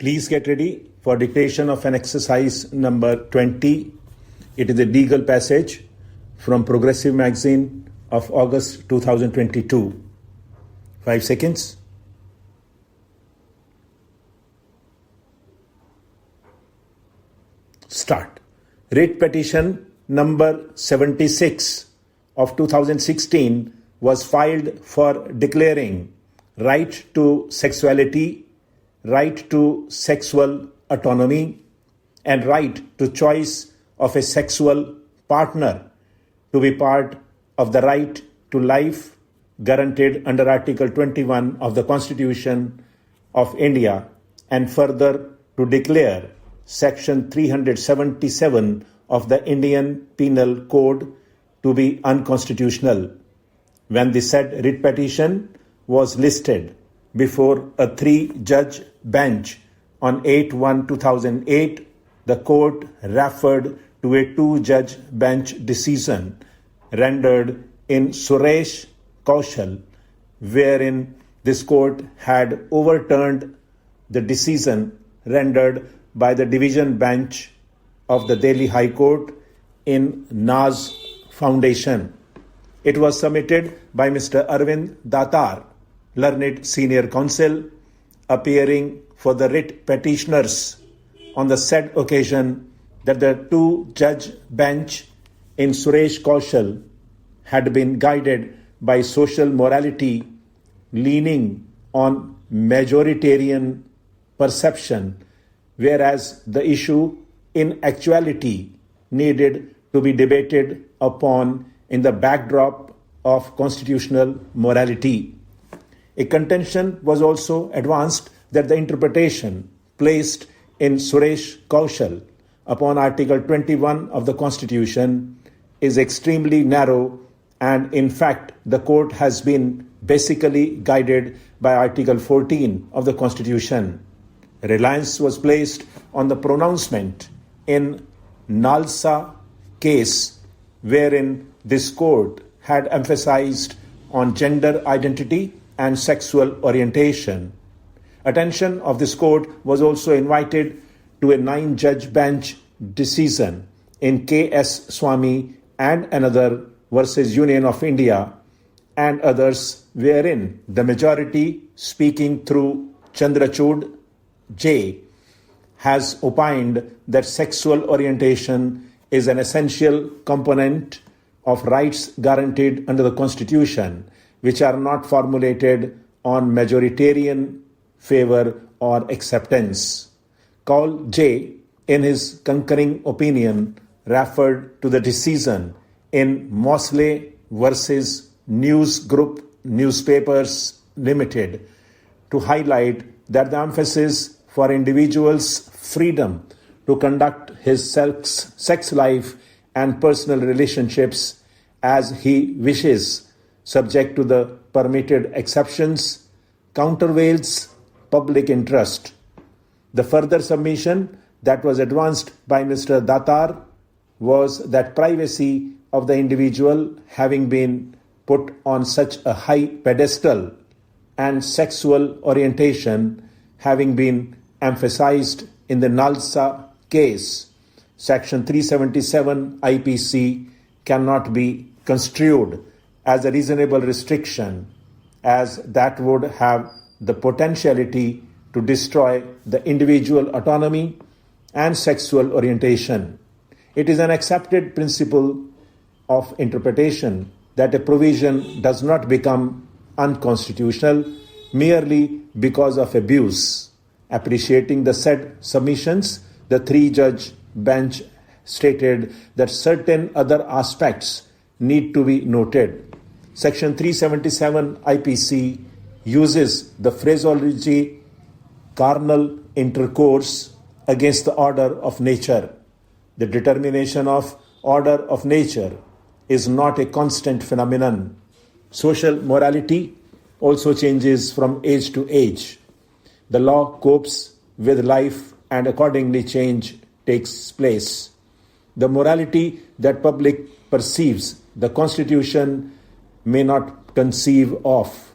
Please get ready for dictation of an exercise number 20. It is a legal passage from Progressive Magazine of August 2022. 5 seconds. Start. Writ petition number 76 of 2016 was filed for declaring right to sexuality, right to sexual autonomy, and right to choice of a sexual partner to be part of the right to life guaranteed under Article 21 of the Constitution of India, and further to declare Section 377 of the Indian Penal Code to be unconstitutional. When the said writ petition was listed before a 3-judge bench on 8/1/2008, the court referred to a 2-judge bench decision rendered in Suresh Kaushal, wherein this court had overturned the decision rendered by the division bench of the Delhi High Court in Naz Foundation. It was submitted by Mr. Arvind Datar, learned senior counsel, appearing for the writ petitioners on the said occasion that the 2-judge bench in Suresh Kaushal had been guided by social morality, leaning on majoritarian perception, whereas the issue in actuality needed to be debated upon in the backdrop of constitutional morality. A contention was also advanced that the interpretation placed in Suresh Kaushal upon Article 21 of the Constitution is extremely narrow, and in fact the court has been basically guided by Article 14 of the Constitution. Reliance was placed on the pronouncement in Nalsa case, wherein this court had emphasized on gender identity and sexual orientation. Attention of this court was also invited to a 9-judge bench decision in K.S. Swamy and another versus Union of India and others, wherein the majority, speaking through Chandrachud J., has opined that sexual orientation is an essential component of rights guaranteed under the Constitution, which are not formulated on majoritarian favor or acceptance. Kaul J., in his concurring opinion, referred to the decision in Mosley versus News Group Newspapers Limited to highlight that the emphasis for individuals' freedom to conduct his sex life and personal relationships as he wishes, subject to the permitted exceptions, countervails public interest. The further submission that was advanced by Mr. Datar was that privacy of the individual having been put on such a high pedestal and sexual orientation having been emphasized in the Nalsa case, Section 377 IPC cannot be construed as a reasonable restriction, as that would have the potentiality to destroy the individual autonomy and sexual orientation. It is an accepted principle of interpretation that a provision does not become unconstitutional merely because of abuse. Appreciating the said submissions, the 3-judge bench stated that certain other aspects need to be noted. Section 377 IPC uses the phraseology carnal intercourse against the order of nature. The determination of order of nature is not a constant phenomenon. Social morality also changes from age to age. The law copes with life and accordingly change takes place. The morality that public perceives the Constitution may not conceive of.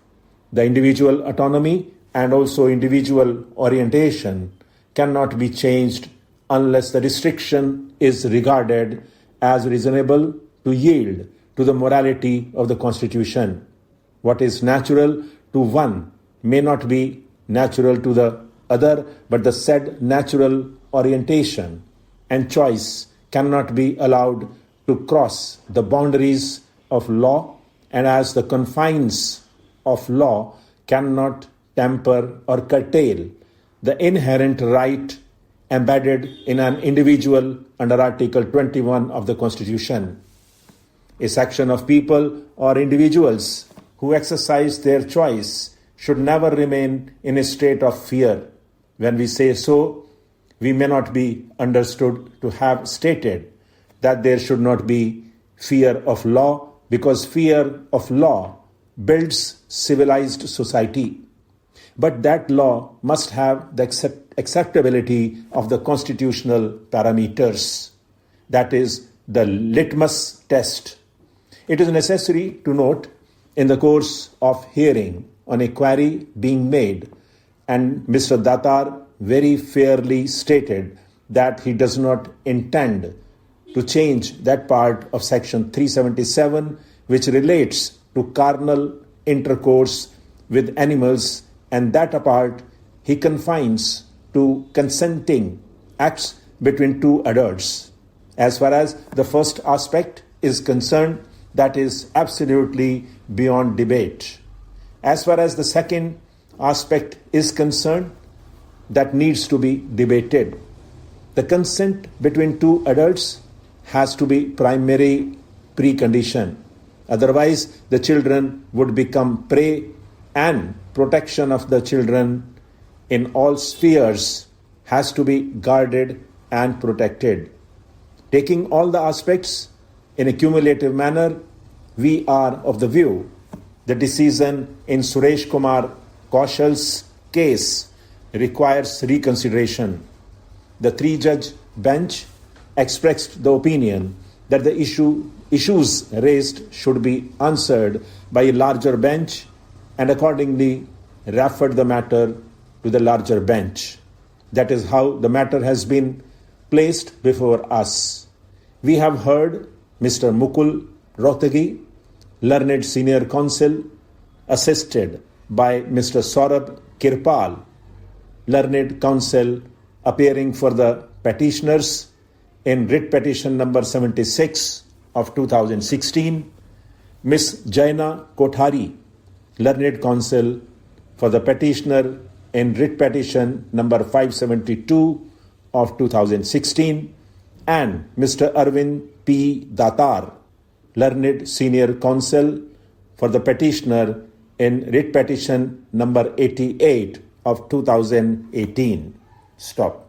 The individual autonomy and also individual orientation cannot be changed unless the restriction is regarded as reasonable to yield to the morality of the Constitution. What is natural to one may not be natural to the other, but the said natural orientation and choice cannot be allowed to cross the boundaries of law, and as the confines of law cannot temper or curtail the inherent right embedded in an individual under Article 21 of the Constitution. A section of people or individuals who exercise their choice should never remain in a state of fear. When we say so, we may not be understood to have stated that there should not be fear of law, because fear of law builds civilized society. But that law must have the acceptability of the constitutional parameters. That is the litmus test. It is necessary to note in the course of hearing on a query being made, and Mr. Datar very fairly stated that he does not intend to change that part of section 377 which relates to carnal intercourse with animals, and that apart he confines to consenting acts between two adults. As far as the first aspect is concerned, that is absolutely beyond debate. As far as the second aspect is concerned, that needs to be debated. The consent between two adults has to be primary precondition. Otherwise, the children would become prey, and protection of the children in all spheres has to be guarded and protected. Taking all the aspects in a cumulative manner, we are of the view the decision in Suresh Kumar Kaushal's case requires reconsideration. The three-judge bench expressed the opinion that the issues raised should be answered by a larger bench, and accordingly referred the matter to the larger bench. That is how the matter has been placed before us. We have heard Mr. Mukul Rohtagi, learned senior counsel, assisted by Mr. Saurabh Kirpal, learned counsel appearing for the petitioners in writ petition number 76 of 2016, Ms. Jaina Kothari, learned counsel for the petitioner in writ petition number 572 of 2016, and Mr. Arvind P. Datar, learned senior counsel for the petitioner in writ petition number 88 of 2018. Stop.